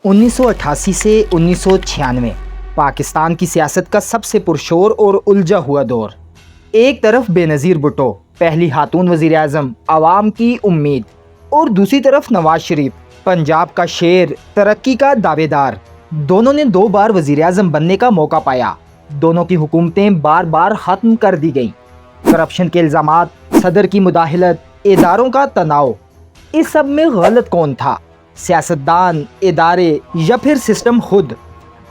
1988 से 1996 पाकिस्तान की सियासत का सबसे पुरशोर और उलझा हुआ दौर। एक तरफ बेनज़ीर भुट्टो, पहली खातून वज़ीर आज़म, आवाम की उम्मीद, और दूसरी तरफ नवाज शरीफ, पंजाब का शेर, तरक्की का दावेदार। दोनों ने 2 बार वज़ीर आज़म बनने का मौका पाया। दोनों की हुकूमतें बार बार ख़त्म कर दी गईं। करप्शन के इल्ज़ामात, सदर की मुदाखलत, इदारों का तनाव, इस सब में गलत कौन था? सियासतदान, इदारे या फिर सिस्टम खुद?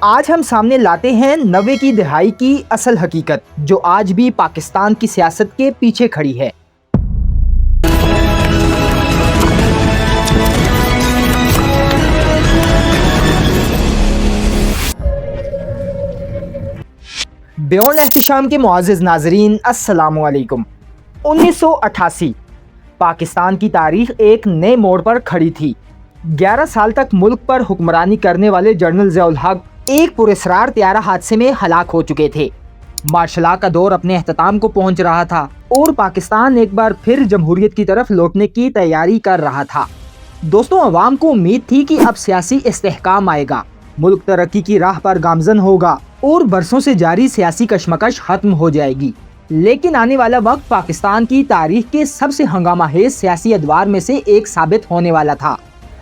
आज हम सामने लाते हैं 90 की दहाई की असल हकीकत, जो आज भी पाकिस्तान की सियासत के पीछे खड़ी है। बियॉन्ड एहतिशाम के मुआज़िज़ नाज़रीन, अस्सलामु अलैकुम। 1988 पाकिस्तान की तारीख एक नए मोड़ पर खड़ी थी। 11 साल तक मुल्क पर हुक्मरानी करने वाले जनरल ज़िया उल हक एक पुरस्रार त्यारा हादसे में हलाक हो चुके थे। मार्शल लॉ का दौर अपने अख्ताम को पहुंच रहा था और पाकिस्तान एक बार फिर जमहूरियत की तरफ लौटने की तैयारी कर रहा था। दोस्तों, अवाम को उम्मीद थी कि अब सियासी इस्तेहकाम आएगा, मुल्क तरक्की की राह पर गामजन होगा और बरसों से जारी सियासी कशमकश खत्म हो जाएगी। लेकिन आने वाला वक्त पाकिस्तान की तारीख के सबसे हंगामाहेज सियासी अदवार में से एक साबित होने वाला था।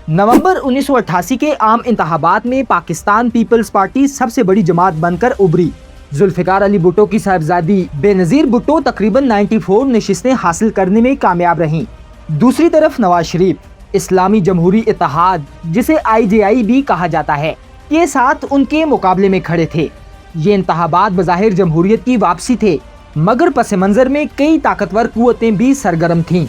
नवंबर 1988 के आम इंतखाबात में पाकिस्तान पीपल्स पार्टी सबसे बड़ी जमात बनकर उभरी। जुल्फिकार अली भुट्टो की साहबजादी बेनज़ीर भुट्टो तकरीबन 94 नशिस्तें हासिल करने में कामयाब रहीं। दूसरी तरफ नवाज शरीफ, इस्लामी जमहूरी इत्तेहाद, जिसे IJI भी कहा जाता है, के साथ उनके मुकाबले में खड़े थे। ये इंतखाबात बज़ाहिर जमहूरियत की वापसी थे, मगर पस मंज़र में कई ताकतवर कुव्वतें भी सरगर्म थीं।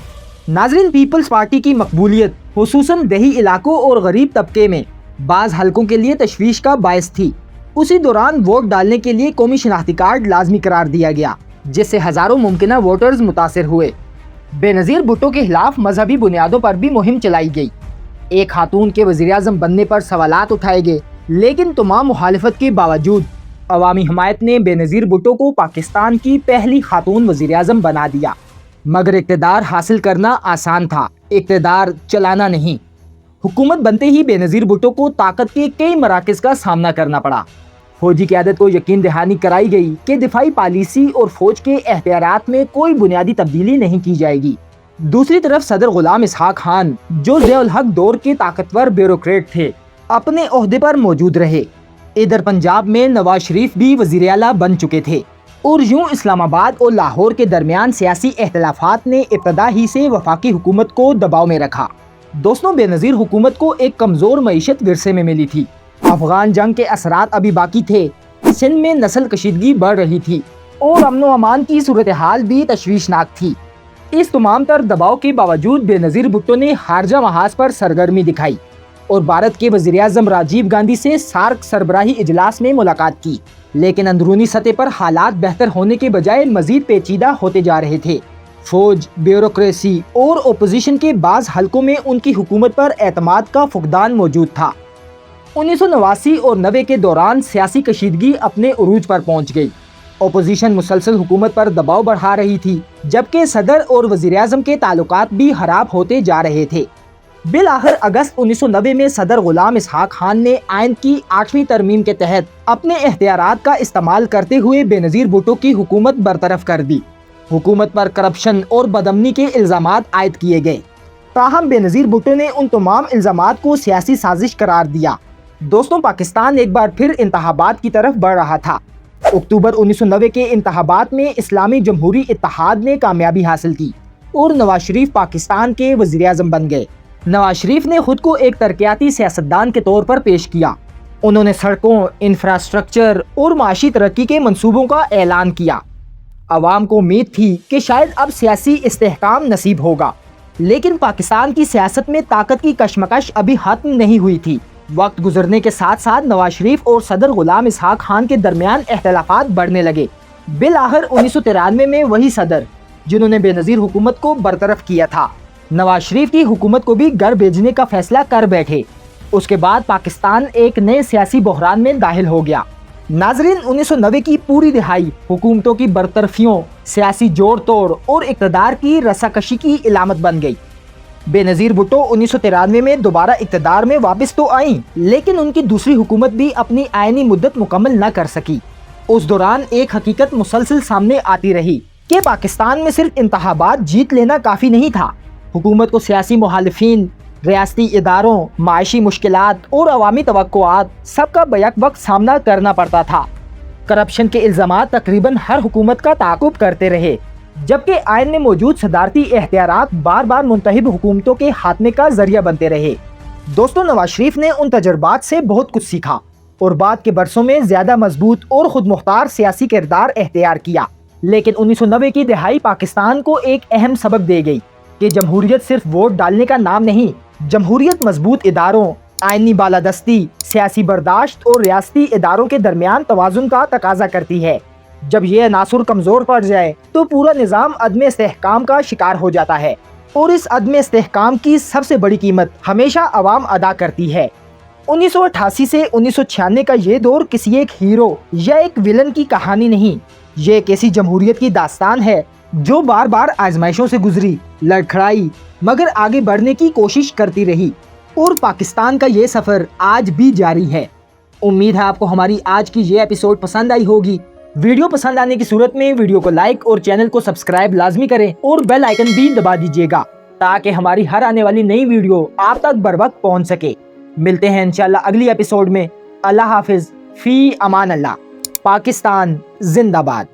नाज़रीन, पीपल्स पार्टी की मकबूलियत खुसूसन देही इलाकों और गरीब तबके में बाज़ हलकों के लिए तशवीश का बायस थी। उसी दौरान वोट डालने के लिए कौमी शनाख्ती कार्ड लाजमी करार दिया गया, जिससे हज़ारों मुमकिना वोटर्स मुतासिर हुए। बेनज़ीर भुट्टो के खिलाफ मजहबी बुनियादों पर भी मुहिम चलाई गई। एक खातून के वज़ीर आज़म बनने पर सवालात उठाए गए, लेकिन तमाम मुखालिफत के बावजूद अवामी हमायत ने बेनज़ीर भुट्टो को पाकिस्तान की पहली खातून वज़ीर आज़म बना दिया। मगर इक़्तिदार हासिल करना आसान था, इक़्तिदार चलाना नहीं। हुकूमत बनते ही बेनज़ीर भुट्टो को ताकत के कई मराकज़ का सामना करना पड़ा। फौजी क़यादत को यकीन दहानी कराई गई कि दिफाई पॉलिसी और फौज के एहतियारात में कोई बुनियादी तब्दीली नहीं की जाएगी। दूसरी तरफ सदर गुलाम इसहाक खान, जो ज़िया उल हक दौर के ताकतवर ब्यूरोक्रेट थे, अपने ओहदे पर मौजूद रहे। इधर पंजाब में नवाज शरीफ भी वज़ीर आला बन चुके थे और यूं इस्लामाबाद और लाहौर के दरमियान सियासी इख्तिलाफात ने इब्तदा ही से वफाकी हुकूमत को दबाव में रखा। दोस्तों, बेनज़ीर हुकूमत को एक कमज़ोर मईशत विरसे में मिली थी। अफगान जंग के असरात अभी बाकी थे, सिंध में नस्ल कशीदगी बढ़ रही थी और अमन व अमान की सूरत हाल भी तशवीशनाक थी। इस तमाम तर दबाव के बावजूद बेनज़ीर भुट्टो ने खारजा महाज पर सरगर्मी दिखाई और भारत के वज़ीर आज़म राजीव गांधी से सार्क सरबराही इजलास में मुलाकात की। लेकिन अंदरूनी सतह पर हालात बेहतर होने के बजाय मजीद पेचीदा होते जा रहे थे। फौज, ब्यूरोक्रेसी और ओपोजिशन के बाज़ हलकों में उनकी हुकूमत पर एतमाद का फुकदान मौजूद था। 1989 और 90 के दौरान सियासी कशीदगी अपने उरूज पर पहुंच गई। ओपोजिशन मुसलसल हुकूमत पर दबाव बढ़ा रही थी, जबकि सदर और वज़ीर आज़म के ताल्लुकात भी खराब होते जा रहे थे। बिल आखिर अगस्त 1990 में सदर गुलाम इसहाक खान ने आइन की 8वीं तरमीम के तहत अपने इख्तियारात का इस्तेमाल करते हुए बेनज़ीर भुट्टो की हुकूमत बरतरफ कर दी। हुकूमत पर करप्शन और बदअमनी के इल्ज़ामात आयद किए गए। ताहम बेनज़ीर भुट्टो ने उन तमाम इल्ज़ामात को सियासी साजिश करार दिया। दोस्तों, पाकिस्तान एक बार फिर इंतखाबात की तरफ बढ़ रहा था। अक्टूबर 1990 के इंतखाबात में इस्लामी जमहूरी इत्तेहाद ने कामयाबी हासिल की और नवाज शरीफ पाकिस्तान के वज़ीर आज़म बन गए। नवाज शरीफ ने खुद को एक तरक्याती सियासतदान के तौर पर पेश किया। उन्होंने सड़कों, इंफ्रास्ट्रक्चर और माशी तरक्की के मंसूबों का ऐलान किया। अवाम को उम्मीद थी कि शायद अब सियासी इस्तेहकाम नसीब होगा, लेकिन पाकिस्तान की सियासत में ताकत की कशमकश अभी खत्म नहीं हुई थी। वक्त गुजरने के साथ साथ नवाज शरीफ और सदर गुलाम इसहाक खान के दरमियान इख्तिलाफात बढ़ने लगे। बिल आखिर 1993 में वही सदर जिन्होंने बेनज़ीर हुकूमत को बरतरफ किया था, नवाज शरीफ की हुकूमत को भी घर भेजने का फैसला कर बैठे। उसके बाद पाकिस्तान एक नए सियासी बहरान में दाखिल हो गया। नाजरीन, 1990 की पूरी दिहाई हुकूमतों की बरतरफियों, सियासी जोड़ तोड़ और इक़्तिदार की रसाकशी की इलामत बन गई। बेनज़ीर भुट्टो 1993 में दोबारा इक़्तिदार में वापस तो आईं, लेकिन उनकी दूसरी हुकूमत भी अपनी आईनी मुद्दत मुकम्मल न कर सकी। उस दौरान एक हकीकत मुसलसल सामने आती रही कि पाकिस्तान में सिर्फ इंतखाबात जीत लेना काफ़ी नहीं था। हुकूमत को सियासी मुखालिफिन, रियासती इदारों, माशी मुश्किलात और अवामी तवक्कुआत सबका बैक वक्त सामना करना पड़ता था। करप्शन के इल्ज़ामात तकरीबन हर हुकूमत का ताक़ुब करते रहे, जबकि आइन में मौजूद सदारती एहतियारात बार बार मुंतहिब हुकूमतों के खात्मे का जरिया बनते रहे। दोस्तों, नवाज शरीफ ने उन तजुर्बात से बहुत कुछ सीखा और बाद के बरसों में ज़्यादा मजबूत और खुद मुख्तार सियासी किरदार एख्तियार किया। लेकिन 1990 की दिहाई पाकिस्तान को एक अहम सबक दे गई कि जमहूरियत सिर्फ वोट डालने का नाम नहीं, जमहूरियत मजबूत इदारों, आइनी बालादस्ती, सियासी बर्दाश्त और रियासती इदारों के दरमियान तवाज़ुन का तकाजा करती है। जब ये अनासुर कमज़ोर पड़ जाए तो पूरा निज़ाम अदम इस्तेहकाम का शिकार हो जाता है, और इस अदम इस्तेहकाम की सबसे बड़ी कीमत हमेशा अवाम अदा करती है। 1988 से 1996 का ये दौर किसी एक हीरो या एक विलन की कहानी नहीं, ये एक ऐसी जमहूरियत की दास्तान है जो बार बार आजमाइशों से गुजरी, लड़खड़ाई, मगर आगे बढ़ने की कोशिश करती रही, और पाकिस्तान का ये सफ़र आज भी जारी है। उम्मीद है आपको हमारी आज की ये एपिसोड पसंद आई होगी। वीडियो पसंद आने की सूरत में वीडियो को लाइक और चैनल को सब्सक्राइब लाजमी करें और बेल आइकन भी दबा दीजिएगा, ताकि हमारी हर आने वाली नई वीडियो आप तक बर वक्त पहुँच सके। मिलते हैं इंशाल्लाह अगली एपिसोड में। अल्लाह हाफिज़, फ़ी अमान अल्लाह। पाकिस्तान जिंदाबाद।